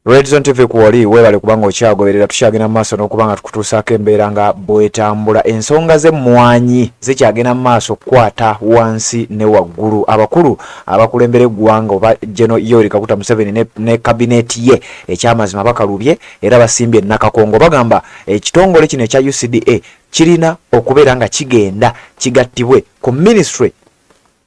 Red Zone TV kuwali webale kubanga okyagoberera tukyagenda mu maaso n'okubanga tukutuusaako embeera nga bwetambula. Ensonga ze Mmwanyi zikyagenda mu maaso okukwata wansi ne waggulu. Abakulu abakulembera eggwanga oba General Yoweri Kaguta Museveni ne kabineeti ye ekyamazima bakalubye era basimbye Nakakongo bagamba ekitongole kino ekya UCDA kirina okubeera nga kigenda kigattibwe ku ministry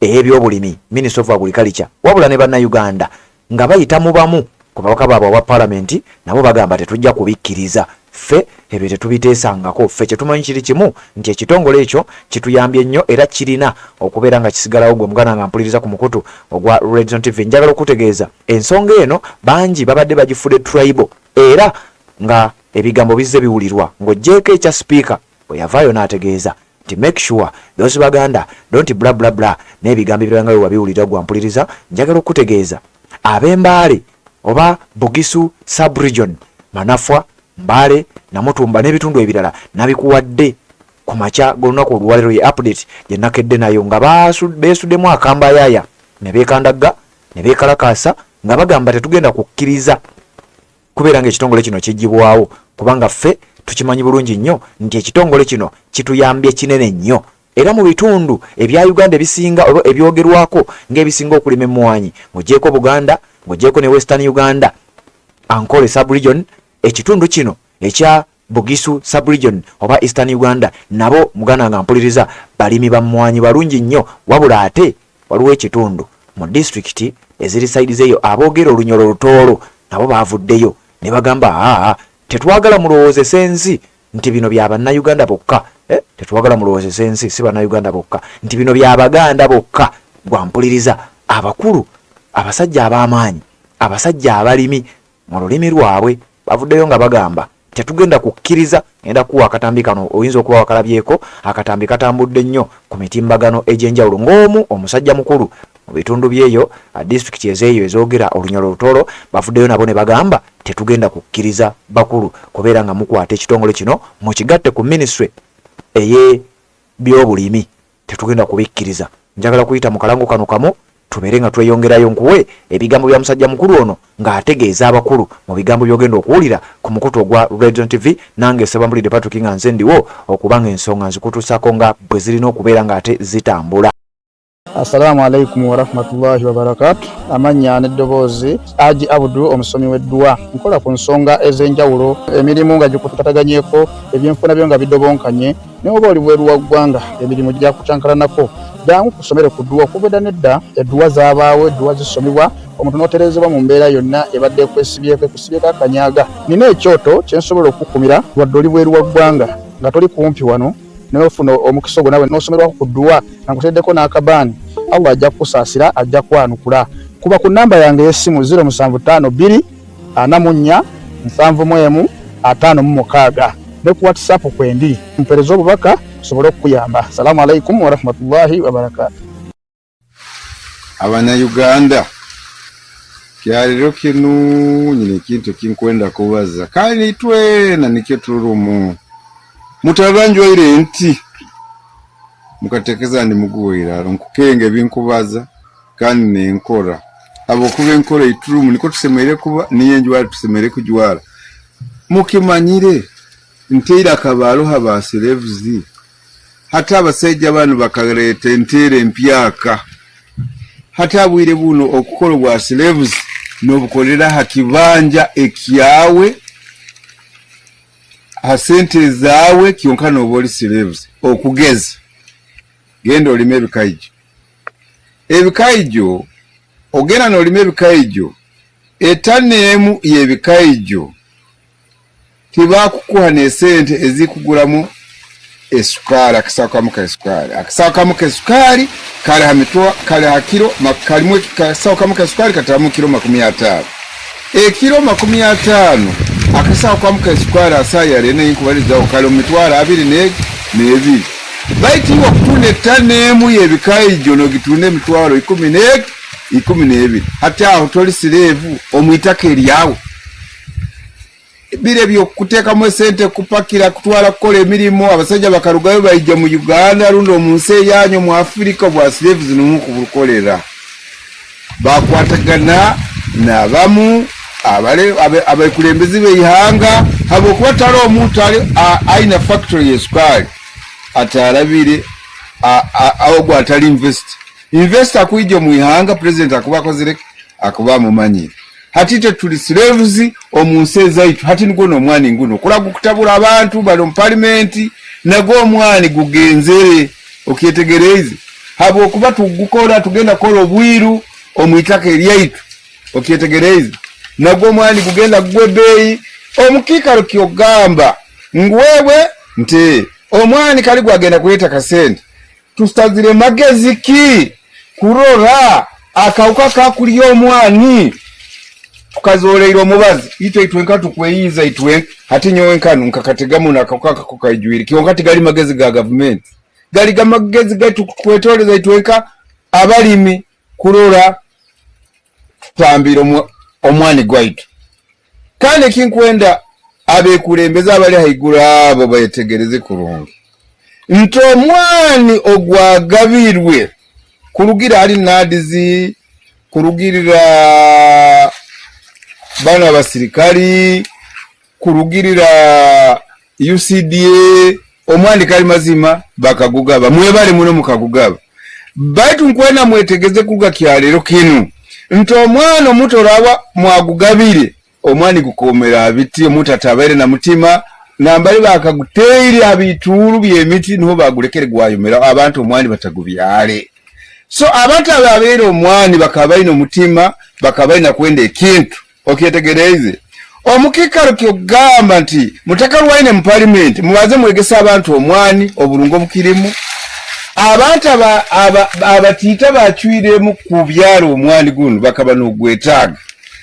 ey'ebyobulimi, Ministry of Agriculture, wabula ne bannayuganda nga bayita mu bamu ku babaka baabwe wa parliament nabo bagamba tetujja kubikkiriza. Ffe ebyo tetubiteesangako. Ffe kyetumanyi kiri kimu nti ekitongole ekyo kituyambye nnyo era kirina okubeera nga kisigalawo. Gwe muganda nga mpuliriza ku mukutu ogwa Red Zone TV njagala okutegeeza ensonga eno bangi babadde bagifudde tribal era nga ebigambo bizze biwulirwa ng'oggyeko ekya speaker bwe yavaayo n'ategeeza nti make sure those baganda don't blah blah blah n'ebigambo ebirala nga bwe wabiwulira gwa mpuliriza. Njagala okutegeeza ab'Embaale oba Bugisu sub-region, Manafwa, Mbale, Namutumba n'ebitundu ebirala nabikuwadde ku makya g'olunaku olwaleero ye update gye nakedde nayo nga beesuddemu akambayaya ne beekandagga ne beekalakaasa nga bagamba tetugenda kukkiriza kubeera ng'ekitongole kino kiggyibwawo kubanga ffe tukimanyi bulungi nnyo nti ekitongole kino kituyambye kinene nnyo era mu bitundu ebya Uganda ebisinga oba ebyogerwako ng'ebisinga okulima emmwanyi ng'oggyeko Buganda ng'oggyeko ne Western Uganda Ankole sub-region, ekitundu kino ekya Bugisu sub-region oba Eastern Uganda nabo muganda nga mpuliriza balimi ba mmwanyi balungi nnyo wabula ate waliwo ekitundu mu district eziri side zeeyo aboogera olunyolo lutoolo nabo baavuddeyo ne bagamba tetwagala mulowooze sensi nti bino bya bannayuganda bokka. Tetwagala mulowooze sensi si bannayuganda bokka nti bino bya baganda bokka. Gwampuliriza abakulu abasajja ab'amaanyi abasajja abalimi mu lulimi lwabwe bavuddeyo nga bagamba tetugenda kukkiriza. Ngenda kuwa akatambi kano oyinza okuba wakalabyeko akatambi katambudde nnyo ku mitimbagano egy'enjawulo ng'omu omusajja mukulu mu bitundu byeyo district ezeeyo ezoogera olunyolo lutoolo bavuddeyo nabo ne bagamba tetugenda kukkiriza bakulu kubeera nga mukwata ekitongole kino mukigatte ku ministry ey'ebyobulimi tetugenda kubikkiriza. Njagala kuyita mu kalango kano kamu tubeere nga tweyongerayo nkuwe ebigambo bya musajja mukulu ono ng'ategeeza abakulu mu bigambo by'ogenda okuwulira ku mukutu ogwa Red Zone TV. Nange Sebambulidde Patrick nga nze ndiwo okubanga ensonga nzikutuusako nga bwe zirina okubeera ng'ate zitambula. Assalamu alaikum wa rahmatullahi wa barakatuh. Amanya n'eddoboozi Aji Abudu omusomi w'edduwa. Nkola ku nsonga ez'enjawulo emirimu nga gikutataganyeko ebyenfuna byo nga bidobonkanye ne oba oli bweru wa ggwanga emirimu gya kucankalanako jangu kusomere ku dduwa kubeda nedda edduwa zaabaawo edduwa zisomebwa omuntu n'oterezebwa mu mbeera yonna ebadde kwesibyeko ekusibyeko akanyaga. Nina ekyoto kyensobola okukumira wadde oli bweru wa ggwanga nga toli kumpi wano n'ofuna omukisa ogwo nawe n'osomerwako ku dduwa nga nkuteddeko n'akabaani Allah ajja kukusaasira ajja kwanukula. Kuba ku namba yange y'essimu 075 2 44 715 ne ku WhatsApp kwendi mpereza obubaka sobole okuyamba. Assalamu alaikum wa rahmatullahi wa barakatuh. Abannayuganda kyaliro kinu nyine kintu kinkwenda kubaza kandi twena nikyo tulumu mutabanjwaire nti mukatekeza ndi muguwira nkukenge binkubaza kandi nenkora abo kuba enkora itulumu niko tusemere kuba niye njwala tusemere kujwala mukimanyire nteira kabalo haba slaves hata abasajja bano bakaleta entere empyaka hata bwire buno okukola bwa slaves n'obukolera hakibanja ekyawe hasente zaawe kyonka n'oboli slaves okugeza genda olime ebikaijo ogenda n'olime ebikaijo etaneemu y'ebikaijo tibakukuha n'esente ezikugulamu esukari akasawo kamu ka esukari kali hamitwa kali hakiro makalimu akasawo kamu ka esukari katamu kilo 50 ekiro 50 akasawo kamu ka esukari asaya lene inkubaliza okalo mitwala 2 n'ebiri baitiwa kutunda etaneemu y'ebikaijo n'ogitunda emitwalo 12 hata aho toli silevu omwitaka eryawe bire byokuteekamu esente kupakira kutwala kukola emirimu abasajja bakalugayo bayijja mu Uganda lundo mu nsi eyanyu mu Afrika bwa slaves n'omu kubukolera bakwatagana n'abamu abakulembeze beihanga habokuba tali omuntu alina factory yesukali atalabire awo gwatali investor akuija muihanga president akuba akozere akuba mumanyire hati tuli slaves omunsi ezaitu hati niko n'omwani nguno kulaga kutabula abantu bali mu parliament nago omwani gugenzere okyetegereze habokuba tugukola tugenda kola obwiru omwitaka eryaitu okyetegereze nago omwani gugenda gwebeyi omukikalo kyogamba ngwewe nte omwani kali gwagenda kuleta kasente tustazire magezi ki kurora akauka kakuli omwani tukazoleira omubazi itwenka tukweyiza itwe hati nyowenkanu nkakategamu nakauka kakukaijuiri kionkati gali magezi ga government gali ga magezi ga tukwetoleza itwenka abalimi kurora tutambira omwani gwaitu kandi kinkwenda abekulembeza abali haigura abo bayetegereze kurungi nti omwani ogwagabirwe kurugira ali nadizi kurugirira bana basirikali kurugirira UCDA omwani kali mazima bakagugaba mwebale muno mukagugaba baitu nkwena mwetegeze kuga kyalero kinu nti omwana omuto olaba mwagugabire omwani gukomera biti omuntu atabere na mutima nambali bakaguteire abituru byemiti niho bagulekere gwayomera abantu omwani batagubyale so abantu ababere omwani bakabaina omutima bakabaina kwenda ekintu okyetegereze omukikalo kyogamba nti mutakalwaine mu parliament mubaze mwegesa abantu omwani obulungo bukirimu abantu abatiita bachwiremu ku byalo omwani guno bakaba n'ogwetaaga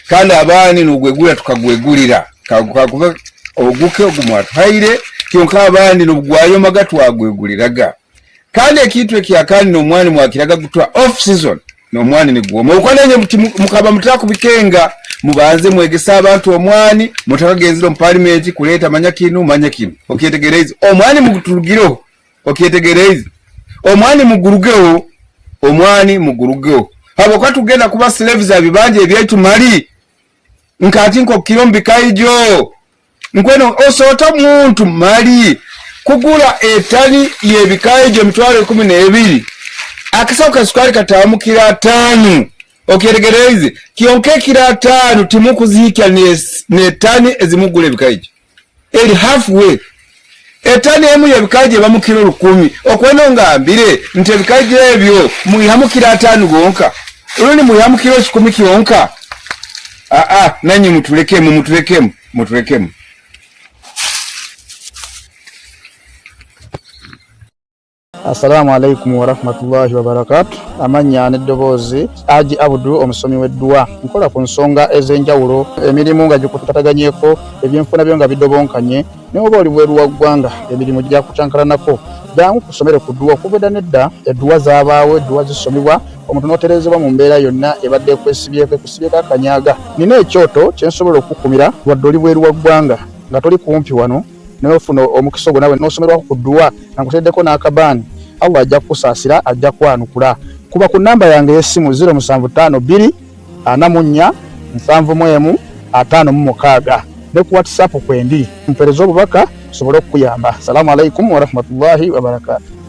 kandi abaani n'ogwegula tukagwegulira kakuba oguke ogumwatwaire kyonka abaani n'ogwayo maga twagweguliraga kandi ekintu ekyakandi n'omwani mwakiraga gutwa off season n'omwani nigwoma okwanenye mukaba mutakubikenga mubanze mwegesa abantu omwani mutakagenzira mu parliament kuleeta manya kinu okyetegereze omwani mugutulugireho okyetegereze omwani mugurugeho habo kwa tugenda kuba slaves abibanje ebyaitu mali nkati nko kilombi kaijo nkweno osota muntu mali kugula etani yebikaijo mitwalo 12 akisauka sukari katamu kila 5 okyetegereze kionke kila 5 timukuzihikya ne tani ezimugule ebikaijo eli halfway etani emu yebikaje bamukiro 10 okweno ngambire nte bikaje ebyo muyihamukira 5 gonka uloni muyihamukiro 10 kionka nanyi mutulekemu Assalamu alaikum wa rahmatullahi wa barakatuh. Amanya nedobozi Abe Bunyoro omusomi weddwa nkola ku nsonga ezenjawulo emirimu nga gikutataganyeko ebyenfuna byonga bidobonkanye ne oba oli bweru wa ggwanga emirimu gya kutankalanako jangu kusomere ku ddwa okubeda nedda eddwa zabaawe eddwa zisomibwa omuntu noterezebwa mu mbeera yonna ebadde kwesibyeko akanyaga nina ekyoto kyensobola okukumira wadde oli bweru wa ggwanga nga toli kumpi wano n'ofuna omukisa gwo nawe n'osomerwako ku ddwa nakuteddeko n'akabaani Allah ajja kusaasira ajja kwanukula kuba ku namba yange y'essimu 0752 44 71 56 ne ku WhatsApp kwendi mpereza obubaka sobole okuyamba. Assalamu alaikum wa rahmatullahi wa barakatuh.